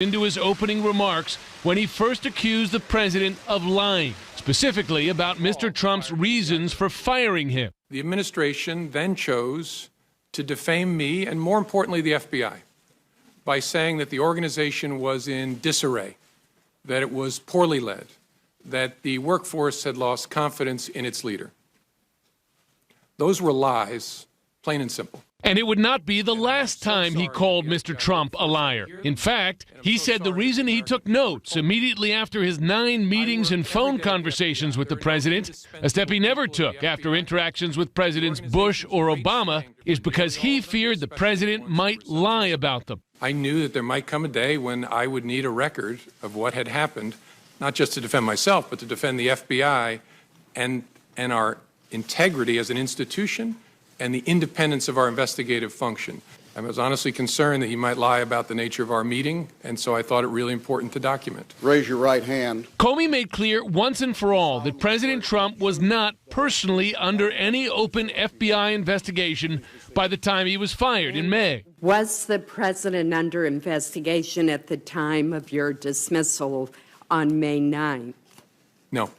into his opening remarks when he first accused the president of lying, specifically about Mr. Trump's reasons for firing him. The administration then chose to defame me and, more importantly, the FBI by saying that the organization was in disarray, that it was poorly led, that the workforce had lost confidence in its leader. Those were lies, plain and simple. And it would not be the last time he called Mr. Trump a liar. In fact, he said the reason he took notes immediately after his 9 meetings and phone conversations with the president, a step he never took after interactions with Presidents Bush or Obama, is because he feared the president might lie about them. I knew that there might come a day when I would need a record of what had happened, not just to defend myself, but to defend the FBI and our integrity as an institution and the independence of our investigative function. I was honestly concerned that he might lie about the nature of our meeting, and so I thought it really important to document. Raise your right hand. Comey made clear once and for all that President Trump was not personally under any open FBI investigation by the time he was fired in May. Was the president under investigation at the time of your dismissal on May 9th? No.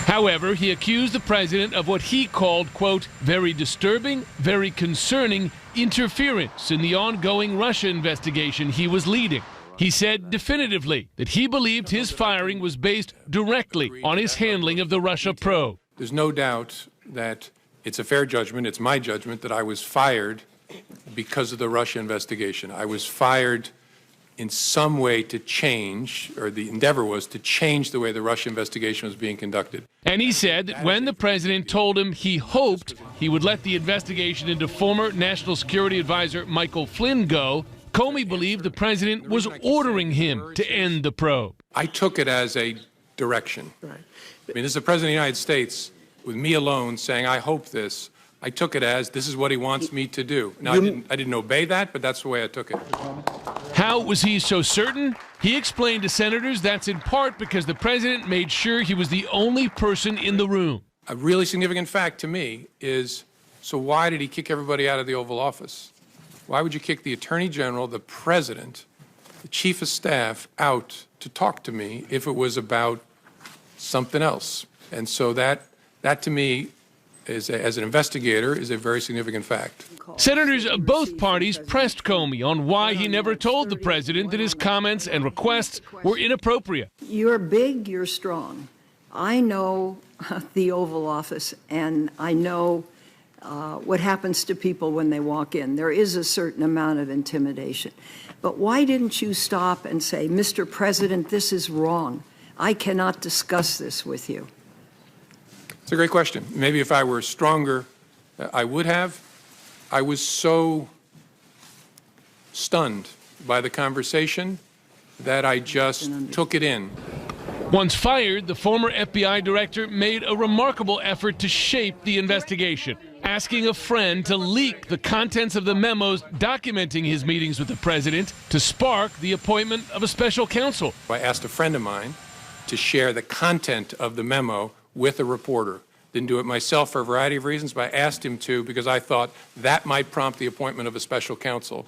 However, he accused the president of what he called, quote, very disturbing, very concerning interference in the ongoing Russia investigation he was leading. He said definitively that he believed his firing was based directly on his handling of the Russia probe. There's no doubt that it's a fair judgment, it's my judgment, that I was fired because of the Russia investigation. I was fired in some way to change, or the endeavor was to change the way the Russia investigation was being conducted. And he said that when the president told him he hoped he would let the investigation into former National Security Advisor Michael Flynn go, Comey believed the president was ordering him to end the probe. I took it as a direction. I mean, this is the President of the United States, with me alone, saying, I hope this. I took it as, this is what he wants me to do. Now, I didn't obey that, but that's the way I took it. How was he so certain? He explained to senators that's in part because the president made sure he was the only person in the room. A really significant fact to me is, so why did he kick everybody out of the Oval Office? Why would you kick the Attorney General, the President, the Chief of Staff out to talk to me if it was about something else? And so that to me, as an investigator, is a very significant fact. Senators of both parties pressed Comey on why he never told the president that his comments and requests were inappropriate. You're big, you're strong. I know the Oval Office, and I know what happens to people when they walk in. There is a certain amount of intimidation. But why didn't you stop and say, Mr. President, this is wrong. I cannot discuss this with you? It's a great question. Maybe if I were stronger, I would have. I was so stunned by the conversation that I just took it in. Once fired, the former FBI director made a remarkable effort to shape the investigation, asking a friend to leak the contents of the memos documenting his meetings with the president to spark the appointment of a special counsel. I asked a friend of mine to share the content of the memo with a reporter. Didn't do it myself for a variety of reasons, but I asked him to because I thought that might prompt the appointment of a special counsel.